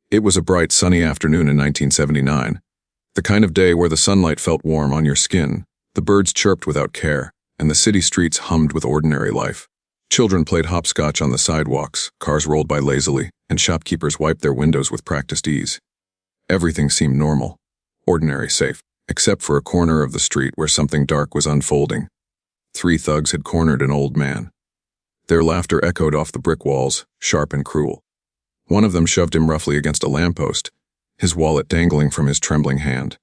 It was a bright, sunny afternoon in 1979, the kind of day where the sunlight felt warm on your skin, the birds chirped without care, and the city streets hummed with ordinary life. Children played hopscotch on the sidewalks, cars rolled by lazily, and shopkeepers wiped their windows with practiced ease. Everything seemed normal, ordinary, safe, except for a corner of the street where something dark was unfolding. 3 thugs had cornered an old man. Their laughter echoed off the brick walls, sharp and cruel. One of them shoved him roughly against a lamppost, his wallet dangling from his trembling hand.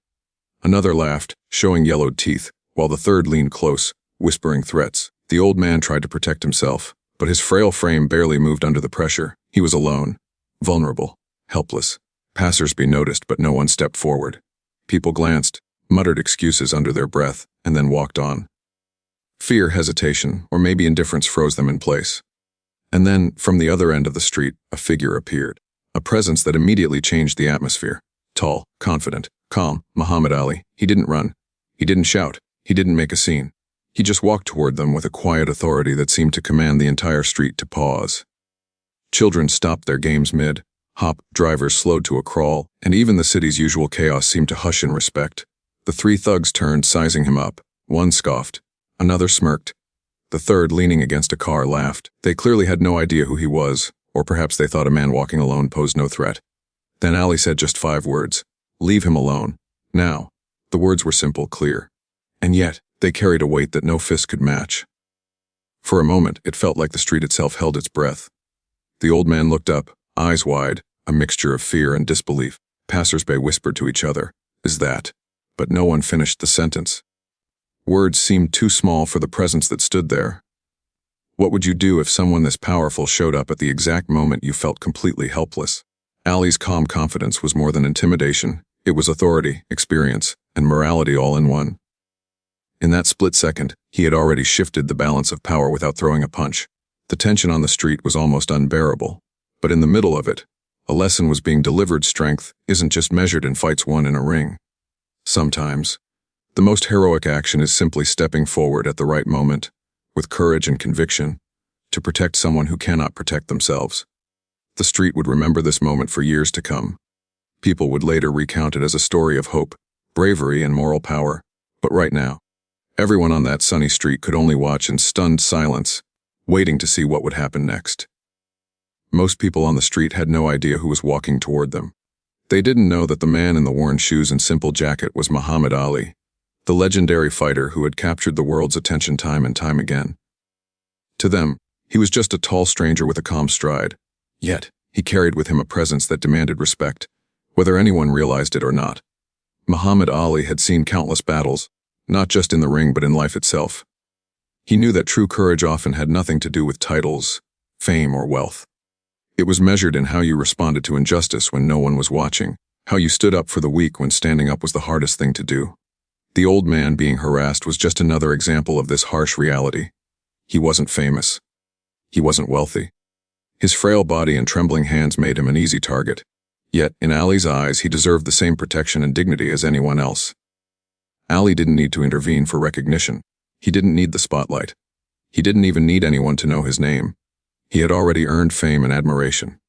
Another laughed, showing yellowed teeth, while the third leaned close, whispering threats. The old man tried to protect himself, but his frail frame barely moved under the pressure. He was alone, vulnerable, helpless. Passersby noticed, but no one stepped forward. People glanced, muttered excuses under their breath, and then walked on. Fear, hesitation, or maybe indifference froze them in place. And then, from the other end of the street, a figure appeared, a presence that immediately changed the atmosphere. Tall, confident, calm, Muhammad Ali. He didn't run. He didn't shout. He didn't make a scene. He just walked toward them with a quiet authority that seemed to command the entire street to pause. Children stopped their games mid, drivers slowed to a crawl, and even the city's usual chaos seemed to hush in respect. The 3 thugs turned, sizing him up. One scoffed. Another smirked. The third, leaning against a car, laughed. They clearly had no idea who he was, or perhaps they thought a man walking alone posed no threat. Then Ali said just 5 words. "Leave him alone. Now." The words were simple, clear. And yet, they carried a weight that no fist could match. For a moment, it felt like the street itself held its breath. The old man looked up, eyes wide, a mixture of fear and disbelief. Passersby whispered to each other, "Is that?" But no one finished the sentence. Words seemed too small for the presence that stood there. What would you do if someone this powerful showed up at the exact moment you felt completely helpless? Ali's calm confidence was more than intimidation. It was authority, experience, and morality all in one. In that split second, he had already shifted the balance of power without throwing a punch. The tension on the street was almost unbearable. But in the middle of it, a lesson was being delivered. Strength isn't just measured in fights won in a ring. Sometimes, the most heroic action is simply stepping forward at the right moment, with courage and conviction, to protect someone who cannot protect themselves. The street would remember this moment for years to come. People would later recount it as a story of hope, bravery, and moral power. But right now, everyone on that sunny street could only watch in stunned silence, waiting to see what would happen next. Most people on the street had no idea who was walking toward them. They didn't know that the man in the worn shoes and simple jacket was Muhammad Ali, the legendary fighter who had captured the world's attention time and time again. To them, he was just a tall stranger with a calm stride. Yet, he carried with him a presence that demanded respect, whether anyone realized it or not. Muhammad Ali had seen countless battles, not just in the ring but in life itself. He knew that true courage often had nothing to do with titles, fame, or wealth. It was measured in how you responded to injustice when no one was watching, how you stood up for the weak when standing up was the hardest thing to do. The old man being harassed was just another example of this harsh reality. He wasn't famous. He wasn't wealthy. His frail body and trembling hands made him an easy target. Yet, in Ali's eyes, he deserved the same protection and dignity as anyone else. Ali didn't need to intervene for recognition. He didn't need the spotlight. He didn't even need anyone to know his name. He had already earned fame and admiration.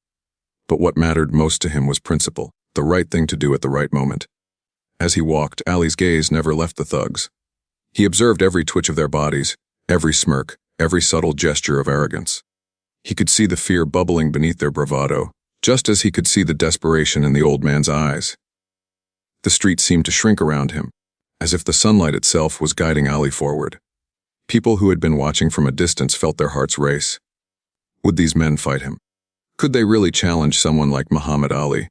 But what mattered most to him was principle, the right thing to do at the right moment. As he walked, Ali's gaze never left the thugs. He observed every twitch of their bodies, every smirk, every subtle gesture of arrogance. He could see the fear bubbling beneath their bravado, just as he could see the desperation in the old man's eyes. The street seemed to shrink around him, as if the sunlight itself was guiding Ali forward. People who had been watching from a distance felt their hearts race. Would these men fight him? Could they really challenge someone like Muhammad Ali?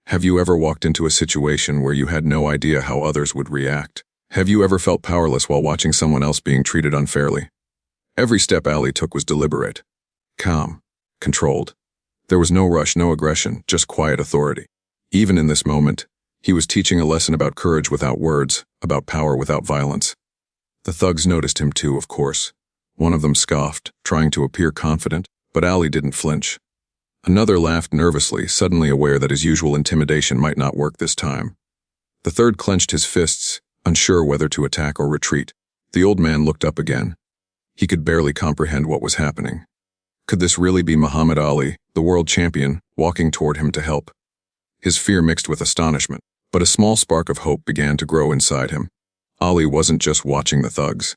Have you ever walked into a situation where you had no idea how others would react? Have you ever felt powerless while watching someone else being treated unfairly? Every step Ali took was deliberate, calm, controlled. There was no rush, no aggression, just quiet authority. Even in this moment, he was teaching a lesson about courage without words, about power without violence. The thugs noticed him too, of course. One of them scoffed, trying to appear confident, but Ali didn't flinch. Another laughed nervously, suddenly aware that his usual intimidation might not work this time. The third clenched his fists, unsure whether to attack or retreat. The old man looked up again. He could barely comprehend what was happening. Could this really be Muhammad Ali, the world champion, walking toward him to help? his fear mixed with astonishment. But a small spark of hope began to grow inside him. Ali wasn't just watching the thugs.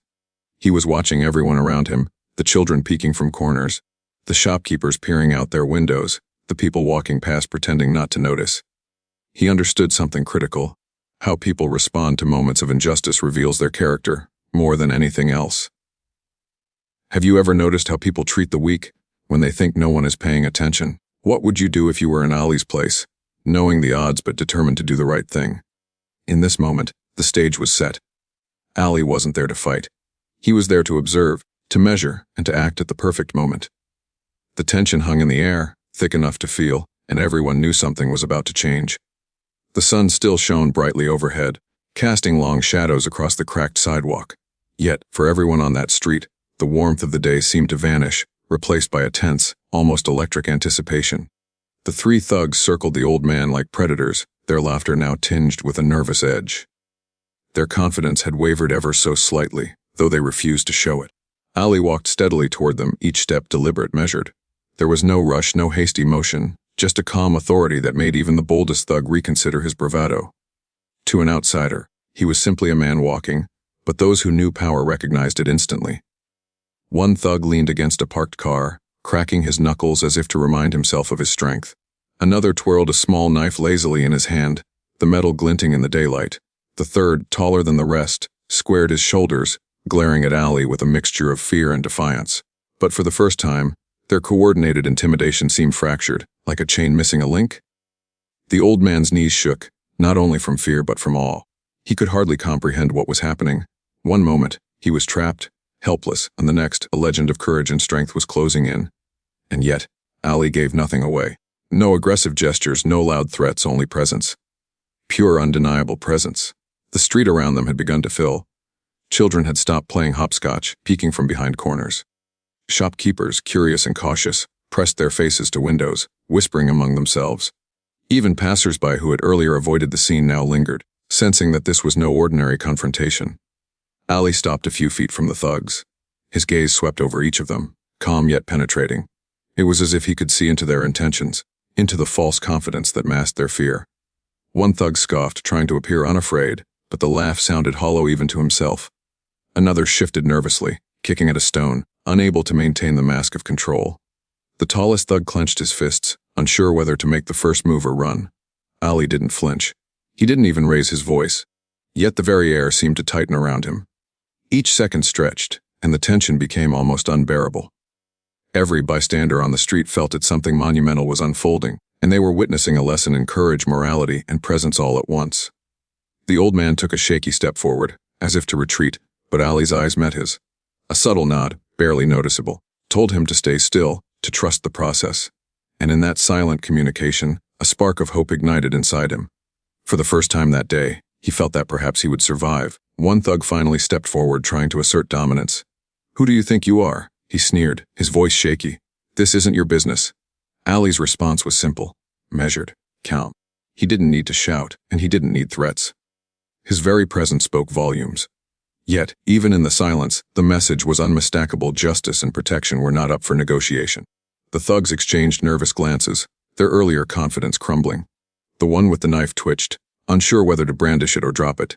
He was watching everyone around him, the children peeking from corners, the shopkeepers peering out their windows, the people walking past pretending not to notice. He understood something critical. How people respond to moments of injustice reveals their character, more than anything else. Have you ever noticed how people treat the weak when they think no one is paying attention? What would you do if you were in Ali's place, knowing the odds but determined to do the right thing? In this moment, the stage was set. Ali wasn't there to fight. He was there to observe, to measure, and to act at the perfect moment. The tension hung in the air, thick enough to feel, and everyone knew something was about to change. The sun still shone brightly overhead, casting long shadows across the cracked sidewalk. Yet, for everyone on that street, the warmth of the day seemed to vanish, replaced by a tense, almost electric anticipation. The three thugs circled the old man like predators, their laughter now tinged with a nervous edge. Their confidence had wavered ever so slightly, though they refused to show it. Ali walked steadily toward them, each step deliberate, measured. There was no rush, no hasty motion, just a calm authority that made even the boldest thug reconsider his bravado. To an outsider, he was simply a man walking, but those who knew power recognized it instantly. One thug leaned against a parked car, cracking his knuckles as if to remind himself of his strength. Another twirled a small knife lazily in his hand, the metal glinting in the daylight. The third, taller than the rest, squared his shoulders, glaring at Ali with a mixture of fear and defiance. But for the first time, their coordinated intimidation seemed fractured, like a chain missing a link. The old man's knees shook, not only from fear but from awe. He could hardly comprehend what was happening. One moment, he was trapped, helpless, and the next, a legend of courage and strength was closing in. And yet, Ali gave nothing away. No aggressive gestures, no loud threats, only presence. Pure, undeniable presence. The street around them had begun to fill. Children had stopped playing hopscotch, peeking from behind corners. Shopkeepers, curious and cautious, pressed their faces to windows, whispering among themselves. Even passers-by who had earlier avoided the scene now lingered, sensing that this was no ordinary confrontation. Ali stopped a few feet from the thugs. His gaze swept over each of them, calm yet penetrating. It was as if he could see into their intentions, into the false confidence that masked their fear. One thug scoffed, trying to appear unafraid, but the laugh sounded hollow even to himself. Another shifted nervously, kicking at a stone, unable to maintain the mask of control. The tallest thug clenched his fists, unsure whether to make the first move or run. Ali didn't flinch. He didn't even raise his voice. Yet the very air seemed to tighten around him. Each second stretched, and the tension became almost unbearable. Every bystander on the street felt that something monumental was unfolding, and they were witnessing a lesson in courage, morality, and presence all at once. The old man took a shaky step forward, as if to retreat, but Ali's eyes met his. A subtle nod, barely noticeable, told him to stay still, to trust the process. And in that silent communication, a spark of hope ignited inside him. For the first time that day, he felt that perhaps he would survive. One thug finally stepped forward, trying to assert dominance. "Who do you think you are?" he sneered, his voice shaky. "This isn't your business." Ali's response was simple, measured, calm. He didn't need to shout, and he didn't need threats. His very presence spoke volumes. Yet, even in the silence, the message was unmistakable. Justice and protection were not up for negotiation. The thugs exchanged nervous glances, their earlier confidence crumbling. The one with the knife twitched, unsure whether to brandish it or drop it.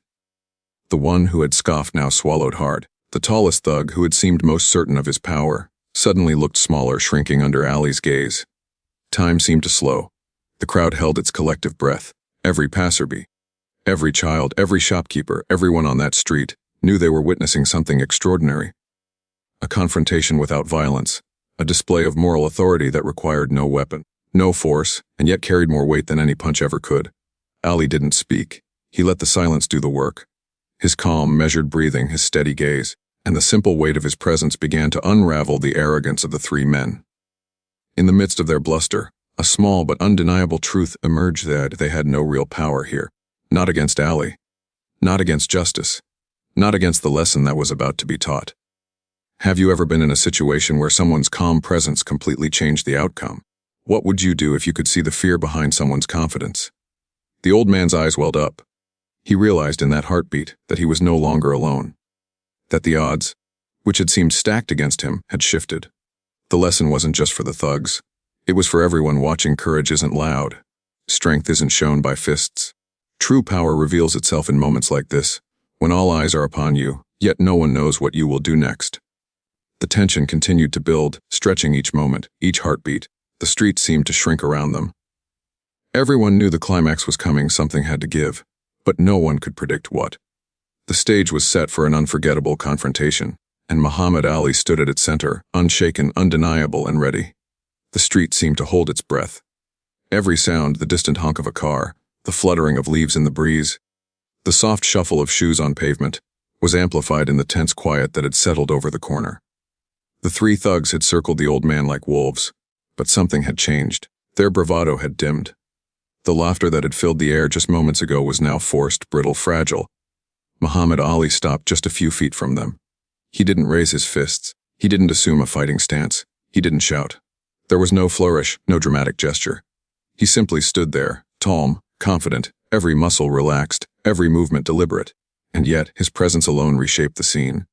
The one who had scoffed now swallowed hard. The tallest thug, who had seemed most certain of his power, suddenly looked smaller, shrinking under Ali's gaze. Time seemed to slow. The crowd held its collective breath. Every passerby, every child, every shopkeeper, everyone on that street knew they were witnessing something extraordinary. A confrontation without violence, a display of moral authority that required no weapon, no force, and yet carried more weight than any punch ever could. Ali didn't speak. He let the silence do the work. His calm, measured breathing, his steady gaze, and the simple weight of his presence began to unravel the arrogance of the three men. In the midst of their bluster, a small but undeniable truth emerged: that they had no real power here. Not against Ali. Not against justice. Not against the lesson that was about to be taught. Have you ever been in a situation where someone's calm presence completely changed the outcome? What would you do if you could see the fear behind someone's confidence? The old man's eyes welled up. He realized in that heartbeat that he was no longer alone. That the odds, which had seemed stacked against him, had shifted. The lesson wasn't just for the thugs. It was for everyone watching. Courage isn't loud. strength isn't shown by fists. True power reveals itself in moments like this, when all eyes are upon you, yet no one knows what you will do next. The tension continued to build, stretching each moment, each heartbeat. The streets seemed to shrink around them. Everyone knew the climax was coming, something had to give, but no one could predict what. The stage was set for an unforgettable confrontation, and Muhammad Ali stood at its center, unshaken, undeniable, and ready. The street seemed to hold its breath. Every sound, the distant honk of a car, the fluttering of leaves in the breeze, the soft shuffle of shoes on pavement, was amplified in the tense quiet that had settled over the corner. The three thugs had circled the old man like wolves, but something had changed. Their bravado had dimmed. The laughter that had filled the air just moments ago was now forced, brittle, fragile. Muhammad Ali stopped just a few feet from them. He didn't raise his fists. He didn't assume a fighting stance. He didn't shout. There was no flourish, no dramatic gesture. He simply stood there, calm, confident, every muscle relaxed, every movement deliberate. And yet, his presence alone reshaped the scene.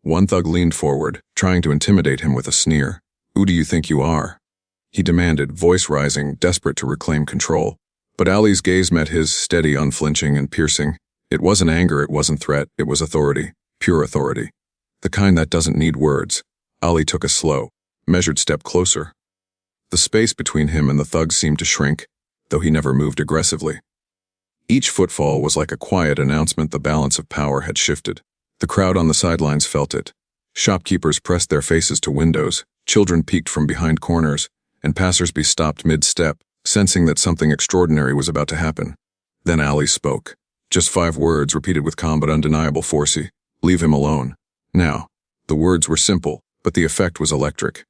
One thug leaned forward, trying to intimidate him with a sneer. "Who do you think you are?" he demanded, voice rising, desperate to reclaim control. But Ali's gaze met his, steady, unflinching, and piercing. It wasn't anger, it wasn't threat, it was authority, pure authority. The kind that doesn't need words. Ali took a slow, measured step closer. The space between him and the thugs seemed to shrink, though he never moved aggressively. Each footfall was like a quiet announcement the balance of power had shifted. The crowd on the sidelines felt it. Shopkeepers pressed their faces to windows, children peeked from behind corners, and passers-by stopped mid-step, sensing that something extraordinary was about to happen. Then Ali spoke. Just 5 words repeated with calm but undeniable force. "Leave him alone." Now, the words were simple, but the effect was electric.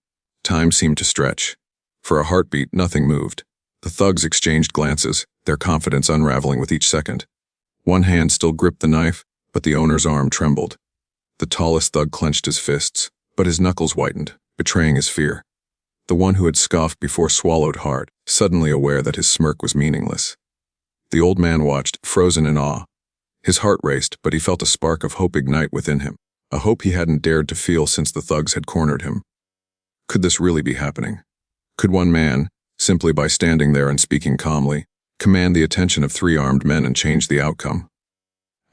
Time seemed to stretch. For a heartbeat, nothing moved. The thugs exchanged glances, their confidence unraveling with each second. One hand still gripped the knife, but the owner's arm trembled. The tallest thug clenched his fists, but his knuckles whitened, betraying his fear. The one who had scoffed before swallowed hard, suddenly aware that his smirk was meaningless. The old man watched, frozen in awe. His heart raced, but he felt a spark of hope ignite within him, a hope he hadn't dared to feel since the thugs had cornered him. Could this really be happening? Could one man, simply by standing there and speaking calmly, command the attention of 3 armed men and change the outcome?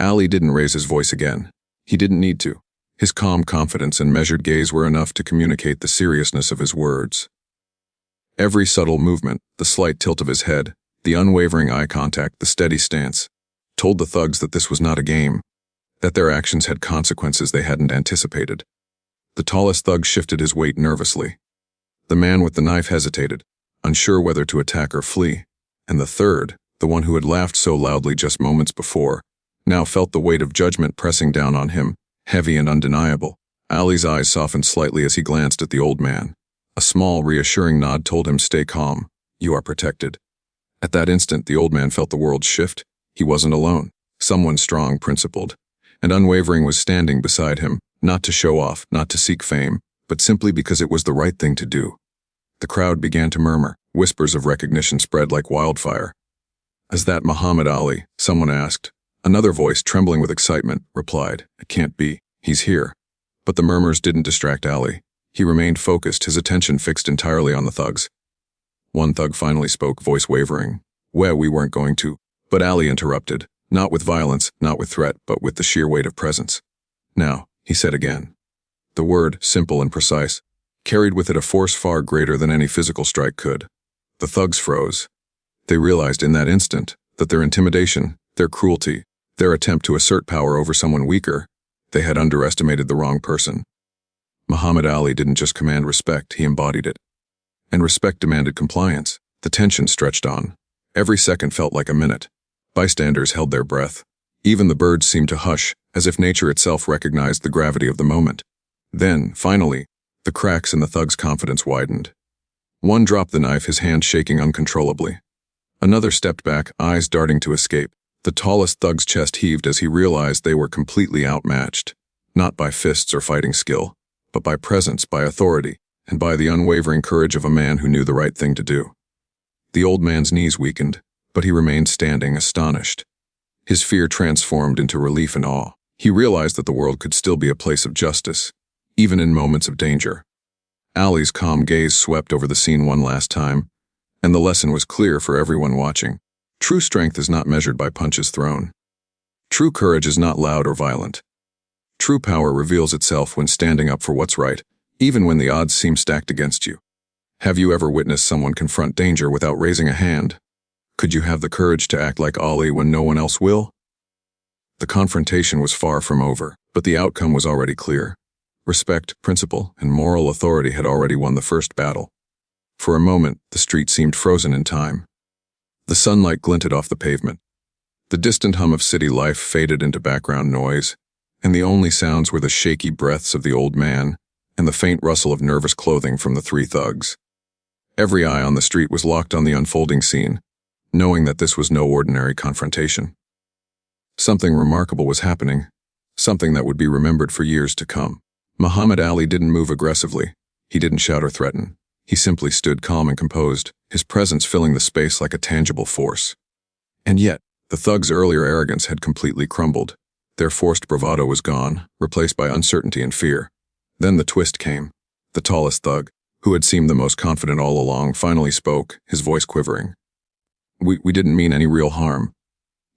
Ali didn't raise his voice again. He didn't need to. His calm confidence and measured gaze were enough to communicate the seriousness of his words. Every subtle movement, the slight tilt of his head, the unwavering eye contact, the steady stance, told the thugs that this was not a game, that their actions had consequences they hadn't anticipated. The tallest thug shifted his weight nervously. The man with the knife hesitated, unsure whether to attack or flee, and the third, the one who had laughed so loudly just moments before, now felt the weight of judgment pressing down on him, heavy and undeniable. Ali's eyes softened slightly as he glanced at the old man. A small, reassuring nod told him, "Stay calm. You are protected." At that instant, the old man felt the world shift. He wasn't alone. Someone strong, principled, and unwavering was standing beside him, not to show off, not to seek fame, but simply because it was the right thing to do. The crowd began to murmur. Whispers of recognition spread like wildfire. "Is that Muhammad Ali?" someone asked. Another voice, trembling with excitement, replied, "It can't be. He's here." But the murmurs didn't distract Ali. He remained focused, his attention fixed entirely on the thugs. One thug finally spoke, voice wavering. "Well, we weren't going to." But Ali interrupted, not with violence, not with threat, but with the sheer weight of presence. "Now," he said again. The word, simple and precise, carried with it a force far greater than any physical strike could. The thugs froze. They realized in that instant that their intimidation, their cruelty, their attempt to assert power over someone weaker, they had underestimated the wrong person. Muhammad Ali didn't just command respect, he embodied it. And respect demanded compliance. The tension stretched on. Every second felt like a minute. Bystanders held their breath. Even the birds seemed to hush, as if nature itself recognized the gravity of the moment. Then, finally, the cracks in the thug's confidence widened. One dropped the knife, his hand shaking uncontrollably. Another stepped back, eyes darting to escape. The tallest thug's chest heaved as he realized they were completely outmatched, not by fists or fighting skill, but by presence, by authority, and by the unwavering courage of a man who knew the right thing to do. The old man's knees weakened, but he remained standing, astonished. His fear transformed into relief and awe. He realized that the world could still be a place of justice, even in moments of danger. Ali's calm gaze swept over the scene one last time, And the lesson was clear for everyone watching. True strength is not measured by punches thrown. True courage is not loud or violent. True power reveals itself when standing up for what's right, even when the odds seem stacked against you. Have you ever witnessed someone confront danger without raising a hand? Could you have the courage to act like Ali when no one else will? The confrontation was far from over, but the outcome was already clear. Respect, principle, and moral authority had already won the first battle. For a moment, the street seemed frozen in time. The sunlight glinted off the pavement. The distant hum of city life faded into background noise, and the only sounds were the shaky breaths of the old man and the faint rustle of nervous clothing from the three thugs. Every eye on the street was locked on the unfolding scene, knowing that this was no ordinary confrontation. Something remarkable was happening, something that would be remembered for years to come. Muhammad Ali didn't move aggressively. He didn't shout or threaten. He simply stood calm and composed, his presence filling the space like a tangible force. And yet, the thugs' earlier arrogance had completely crumbled. Their forced bravado was gone, replaced by uncertainty and fear. Then the twist came. The tallest thug, who had seemed the most confident all along, finally spoke, his voice quivering. We didn't mean any real harm.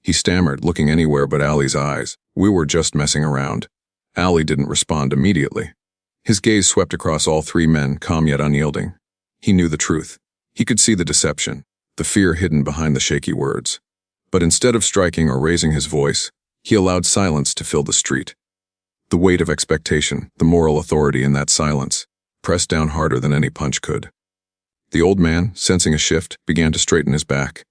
He stammered, looking anywhere but Ali's eyes. We were just messing around. Ali didn't respond immediately. His gaze swept across all three men, calm yet unyielding. He knew the truth. He could see the deception, the fear hidden behind the shaky words. But instead of striking or raising his voice, he allowed silence to fill the street. The weight of expectation, the moral authority in that silence, pressed down harder than any punch could. The old man, sensing a shift, began to straighten his back.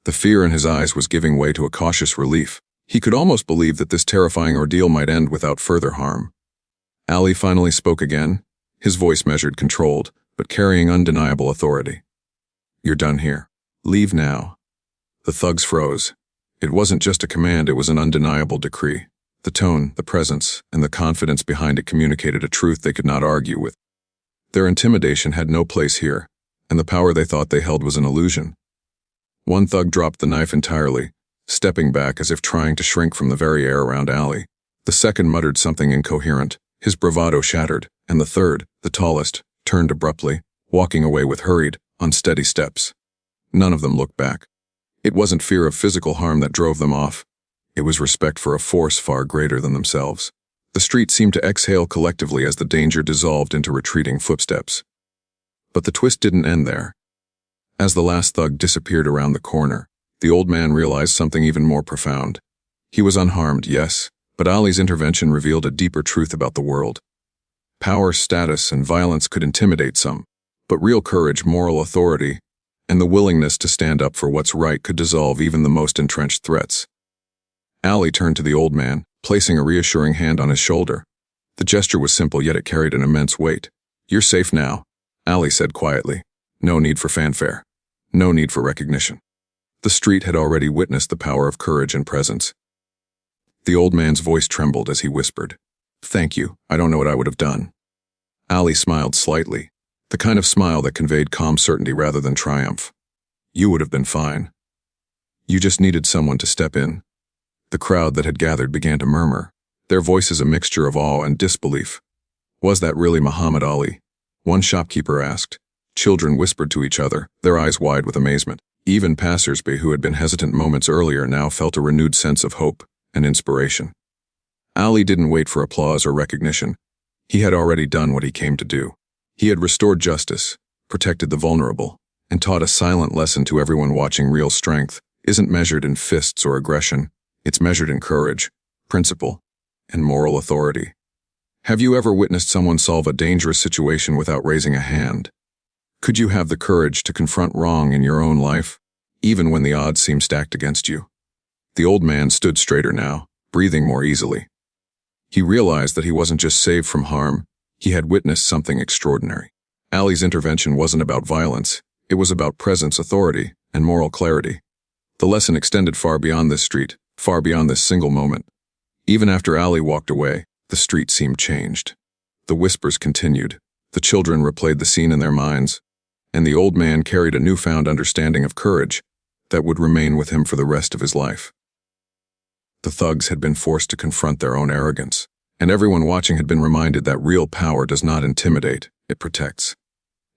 The fear in his eyes was giving way to a cautious relief. He could almost believe that this terrifying ordeal might end without further harm. Ali finally spoke again, his voice measured, controlled, but carrying undeniable authority. You're done here. Leave now. The thugs froze. It wasn't just a command, it was an undeniable decree. The tone, the presence, and the confidence behind it communicated a truth they could not argue with. Their intimidation had no place here, and the power they thought they held was an illusion. One thug dropped the knife entirely, stepping back as if trying to shrink from the very air around Ali. The second muttered something incoherent, his bravado shattered, and the third, the tallest, turned abruptly, walking away with hurried, unsteady steps. None of them looked back. It wasn't fear of physical harm that drove them off. It was respect for a force far greater than themselves. The street seemed to exhale collectively as the danger dissolved into retreating footsteps. But the twist didn't end there. As the last thug disappeared around the corner, the old man realized something even more profound. He was unharmed, yes, but Ali's intervention revealed a deeper truth about the world. Power, status, and violence could intimidate some, but real courage, moral authority, and the willingness to stand up for what's right could dissolve even the most entrenched threats. Ali turned to the old man, placing a reassuring hand on his shoulder. The gesture was simple, yet it carried an immense weight. You're safe now, Ali said quietly. No need for fanfare. No need for recognition. The street had already witnessed the power of courage and presence. The old man's voice trembled as he whispered, Thank you, I don't know what I would have done. Ali smiled slightly, the kind of smile that conveyed calm certainty rather than triumph. You would have been fine. You just needed someone to step in. The crowd that had gathered began to murmur, their voices a mixture of awe and disbelief. Was that really Muhammad Ali? One shopkeeper asked. Children whispered to each other, their eyes wide with amazement. Even passers-by who had been hesitant moments earlier now felt a renewed sense of hope and inspiration. Ali didn't wait for applause or recognition. He had already done what he came to do. He had restored justice, protected the vulnerable, and taught a silent lesson to everyone watching. Real strength isn't measured in fists or aggression. It's measured in courage, principle, and moral authority. Have you ever witnessed someone solve a dangerous situation without raising a hand? Could you have the courage to confront wrong in your own life, even when the odds seem stacked against you? The old man stood straighter now, breathing more easily. He realized that he wasn't just saved from harm, he had witnessed something extraordinary. Ali's intervention wasn't about violence, it was about presence, authority, and moral clarity. The lesson extended far beyond this street, far beyond this single moment. Even after Ali walked away, the street seemed changed. The whispers continued, the children replayed the scene in their minds, and the old man carried a newfound understanding of courage that would remain with him for the rest of his life. The thugs had been forced to confront their own arrogance, and everyone watching had been reminded that real power does not intimidate, it protects.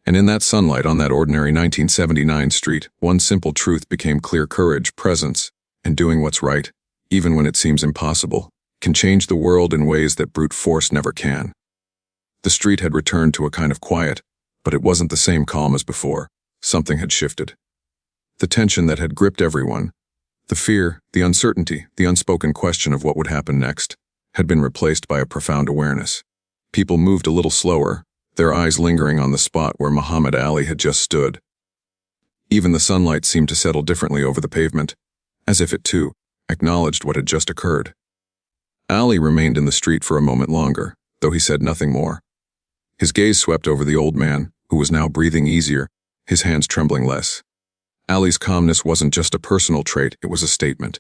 And in that sunlight on that ordinary 1979 street, one simple truth became clear: courage, presence, and doing what's right, even when it seems impossible, can change the world in ways that brute force never can. The street had returned to a kind of quiet, but it wasn't the same calm as before. Something had shifted. The tension that had gripped everyone, the fear, the uncertainty, the unspoken question of what would happen next, had been replaced by a profound awareness. People moved a little slower, their eyes lingering on the spot where Muhammad Ali had just stood. Even the sunlight seemed to settle differently over the pavement, as if it too acknowledged what had just occurred. Ali remained in the street for a moment longer, though he said nothing more. His gaze swept over the old man, who was now breathing easier, his hands trembling less. Ali's calmness wasn't just a personal trait, it was a statement.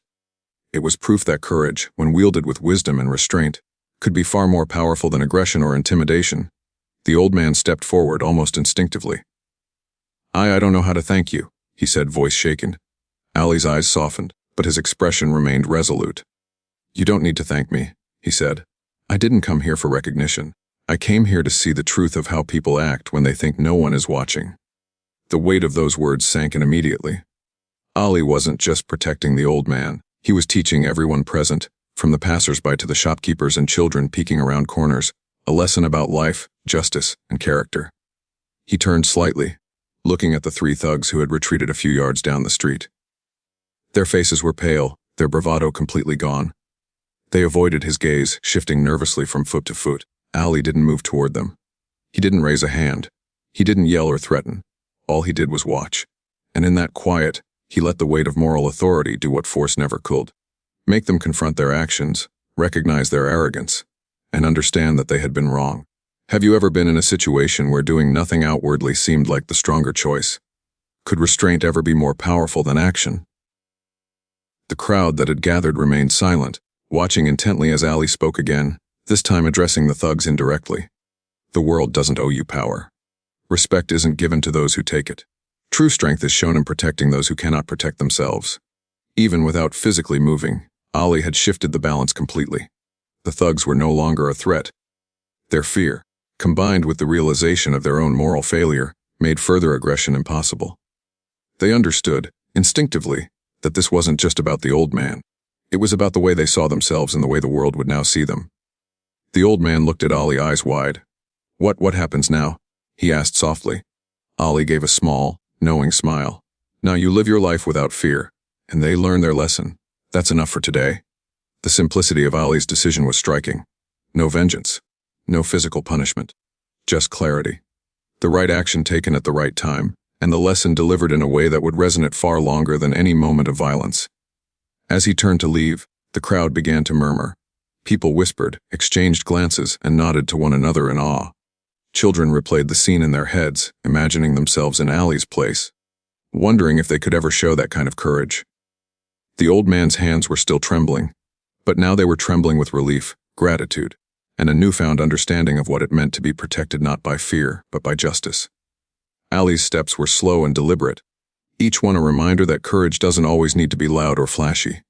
It was proof that courage, when wielded with wisdom and restraint, could be far more powerful than aggression or intimidation. The old man stepped forward almost instinctively. I don't know how to thank you," he said, voice shaken. Ali's eyes softened, but his expression remained resolute. "You don't need to thank me," he said. "I didn't come here for recognition. I came here to see the truth of how people act when they think no one is watching." The weight of those words sank in immediately. Ali wasn't just protecting the old man. He was teaching everyone present, from the passers-by to the shopkeepers and children peeking around corners, a lesson about life, justice, and character. He turned slightly, looking at the three thugs who had retreated a few yards down the street. Their faces were pale, their bravado completely gone. They avoided his gaze, shifting nervously from foot to foot. Ali didn't move toward them. He didn't raise a hand. He didn't yell or threaten. All he did was watch. And in that quiet, he let the weight of moral authority do what force never could. Make them confront their actions, recognize their arrogance, and understand that they had been wrong. Have you ever been in a situation where doing nothing outwardly seemed like the stronger choice? Could restraint ever be more powerful than action? The crowd that had gathered remained silent, watching intently as Ali spoke again, this time addressing the thugs indirectly. "The world doesn't owe you power. Respect isn't given to those who take it. True strength is shown in protecting those who cannot protect themselves." Even without physically moving, Ali had shifted the balance completely. The thugs were no longer a threat. Their fear, combined with the realization of their own moral failure, made further aggression impossible. They understood, instinctively, that this wasn't just about the old man. It was about the way they saw themselves and the way the world would now see them. The old man looked at Ali, eyes wide. What happens now?" he asked softly. Ali gave a small, knowing smile. "Now you live your life without fear, and they learn their lesson. That's enough for today." The simplicity of Ali's decision was striking. No vengeance, no physical punishment, just clarity. The right action taken at the right time, and the lesson delivered in a way that would resonate far longer than any moment of violence. As he turned to leave, the crowd began to murmur. People whispered, exchanged glances, and nodded to one another in awe. Children replayed the scene in their heads, imagining themselves in Ali's place, wondering if they could ever show that kind of courage. The old man's hands were still trembling, but now they were trembling with relief, gratitude, and a newfound understanding of what it meant to be protected not by fear, but by justice. Ali's steps were slow and deliberate, each one a reminder that courage doesn't always need to be loud or flashy.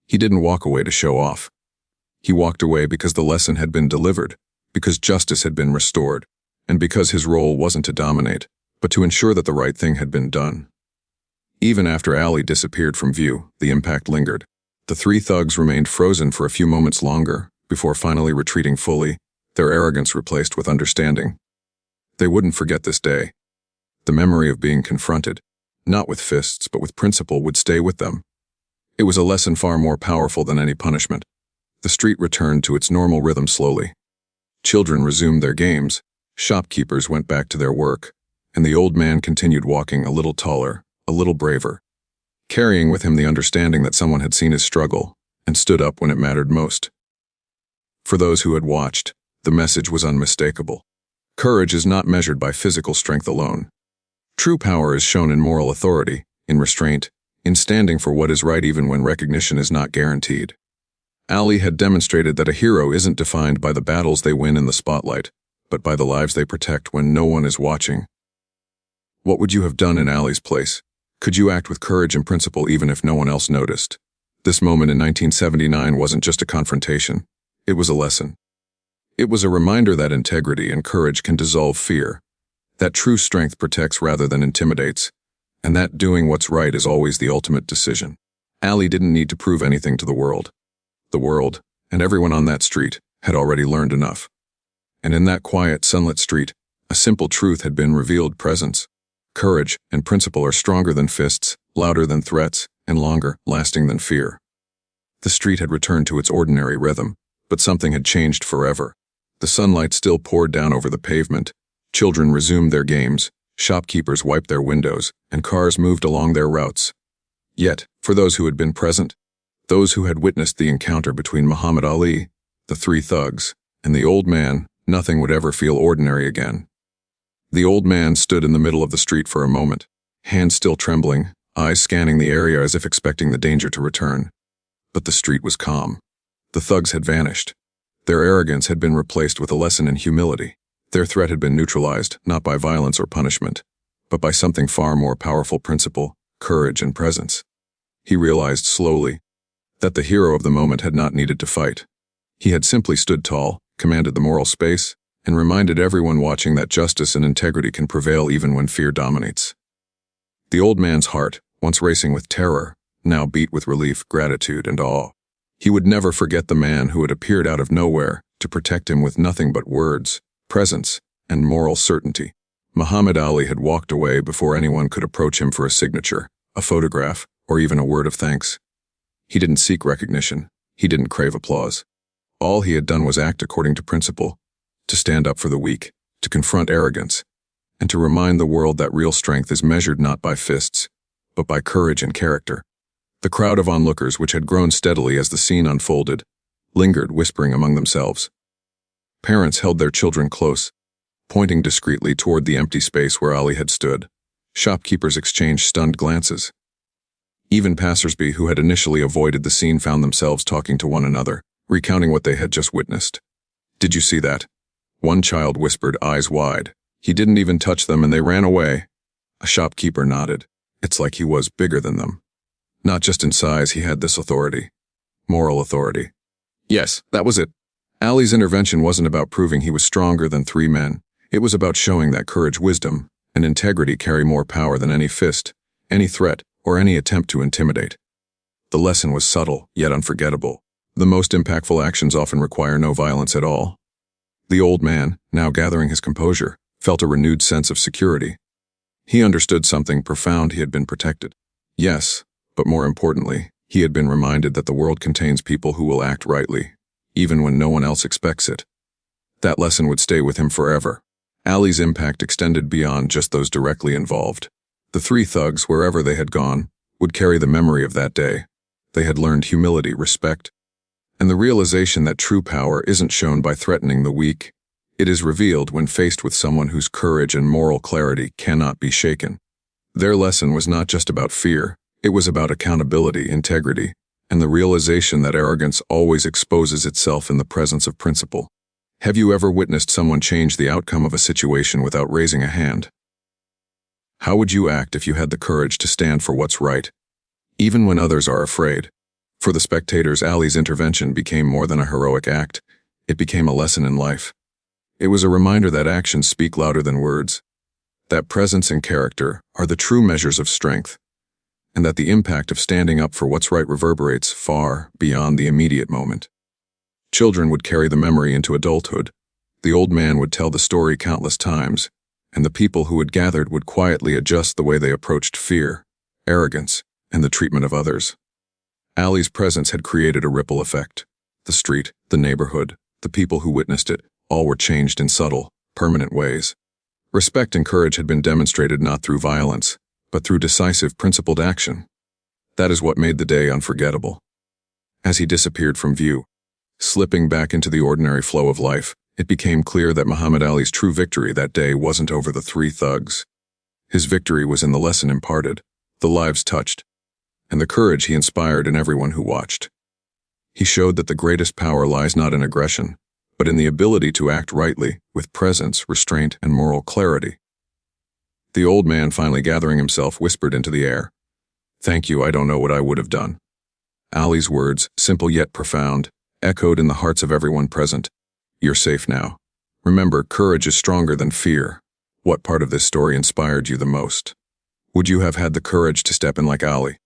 He didn't walk away to show off. He walked away because the lesson had been delivered, because justice had been restored, and because his role wasn't to dominate, but to ensure that the right thing had been done. Even after Ali disappeared from view, the impact lingered. The three thugs remained frozen for a few moments longer, before finally retreating fully, their arrogance replaced with understanding. They wouldn't forget this day. The memory of being confronted, not with fists but with principle, would stay with them. It was a lesson far more powerful than any punishment. The street returned to its normal rhythm slowly. Children resumed their games, shopkeepers went back to their work, and the old man continued walking a little taller, a little braver, carrying with him the understanding that someone had seen his struggle and stood up when it mattered most. For those who had watched, the message was unmistakable. Courage is not measured by physical strength alone. True power is shown in moral authority, in restraint, in standing for what is right even when recognition is not guaranteed. Ali had demonstrated that a hero isn't defined by the battles they win in the spotlight, but by the lives they protect when no one is watching. What would you have done in Ali's place? Could you act with courage and principle even if no one else noticed? This moment in 1979 wasn't just a confrontation. It was a lesson. It was a reminder that integrity and courage can dissolve fear, that true strength protects rather than intimidates, and that doing what's right is always the ultimate decision. Ali didn't need to prove anything to the world. The world, and everyone on that street, had already learned enough. And in that quiet, sunlit street, a simple truth had been revealed: presence, courage, and principle are stronger than fists, louder than threats, and longer lasting than fear. The street had returned to its ordinary rhythm, but something had changed forever. The sunlight still poured down over the pavement. Children resumed their games, shopkeepers wiped their windows, and cars moved along their routes. Yet, for those who had been present, those who had witnessed the encounter between Muhammad Ali, the three thugs, and the old man, nothing would ever feel ordinary again. The old man stood in the middle of the street for a moment, hands still trembling, eyes scanning the area as if expecting the danger to return. But the street was calm. The thugs had vanished. Their arrogance had been replaced with a lesson in humility. Their threat had been neutralized, not by violence or punishment, but by something far more powerful: principle, courage, and presence. He realized slowly that the hero of the moment had not needed to fight. He had simply stood tall, commanded the moral space, and reminded everyone watching that justice and integrity can prevail even when fear dominates. The old man's heart, once racing with terror, now beat with relief, gratitude, and awe. He would never forget the man who had appeared out of nowhere to protect him with nothing but words, presence, and moral certainty. Muhammad Ali had walked away before anyone could approach him for a signature, a photograph, or even a word of thanks. He didn't seek recognition. He didn't crave applause. All he had done was act according to principle, to stand up for the weak, to confront arrogance, and to remind the world that real strength is measured not by fists, but by courage and character. The crowd of onlookers, which had grown steadily as the scene unfolded, lingered, whispering among themselves. Parents held their children close, pointing discreetly toward the empty space where Ali had stood. Shopkeepers exchanged stunned glances. Even passersby who had initially avoided the scene found themselves talking to one another, recounting what they had just witnessed. "Did you see that?" One child whispered, eyes wide. "He didn't even touch them and they ran away." A shopkeeper nodded. It's like he was bigger than them. Not just in size, he had this authority. Moral authority. Yes, that was it. Ali's intervention wasn't about proving he was stronger than three men. It was about showing that courage, wisdom, and integrity carry more power than any fist, any threat, or any attempt to intimidate. The lesson was subtle, yet unforgettable. The most impactful actions often require no violence at all. The old man, now gathering his composure, felt a renewed sense of security. He understood something profound: he had been protected. Yes, but more importantly, he had been reminded that the world contains people who will act rightly, even when no one else expects it. That lesson would stay with him forever. Ali's impact extended beyond just those directly involved. The three thugs, wherever they had gone, would carry the memory of that day. They had learned humility, respect, and the realization that true power isn't shown by threatening the weak. It is revealed when faced with someone whose courage and moral clarity cannot be shaken. Their lesson was not just about fear. It was about accountability, integrity, and the realization that arrogance always exposes itself in the presence of principle. Have you ever witnessed someone change the outcome of a situation without raising a hand? How would you act if you had the courage to stand for what's right, even when others are afraid? For the spectators, Ali's intervention became more than a heroic act. It became a lesson in life. It was a reminder that actions speak louder than words, that presence and character are the true measures of strength, and that the impact of standing up for what's right reverberates far beyond the immediate moment. Children would carry the memory into adulthood. The old man would tell the story countless times, and the people who had gathered would quietly adjust the way they approached fear, arrogance, and the treatment of others. Ali's presence had created a ripple effect. The street, the neighborhood, the people who witnessed it, all were changed in subtle, permanent ways. Respect and courage had been demonstrated not through violence, but through decisive, principled action. That is what made the day unforgettable. As he disappeared from view, slipping back into the ordinary flow of life, it became clear that Muhammad Ali's true victory that day wasn't over the three thugs. His victory was in the lesson imparted, the lives touched, and the courage he inspired in everyone who watched. He showed that the greatest power lies not in aggression, but in the ability to act rightly, with presence, restraint, and moral clarity. The old man, finally gathering himself, whispered into the air, "Thank you, I don't know what I would have done." Ali's words, simple yet profound, echoed in the hearts of everyone present. You're safe now. Remember, courage is stronger than fear. What part of this story inspired you the most? Would you have had the courage to step in like Ali?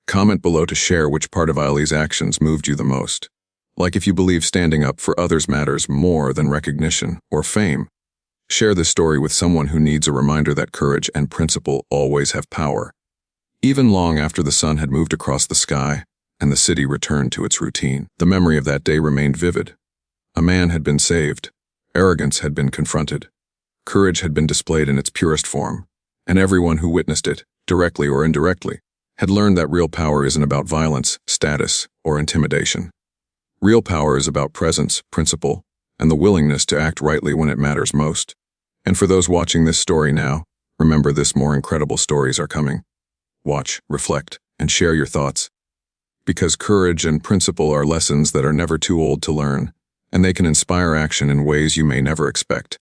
Comment below to share which part of Ali's actions moved you the most. Like if you believe standing up for others matters more than recognition or fame. Share this story with someone who needs a reminder that courage and principle always have power. Even long after the sun had moved across the sky and the city returned to its routine, the memory of that day remained vivid. A man had been saved, arrogance had been confronted, courage had been displayed in its purest form, and everyone who witnessed it, directly or indirectly, had learned that real power isn't about violence, status, or intimidation. Real power is about presence, principle, and the willingness to act rightly when it matters most. And for those watching this story now, remember this: more incredible stories are coming. Watch, reflect, and share your thoughts. Because courage and principle are lessons that are never too old to learn, and they can inspire action in ways you may never expect.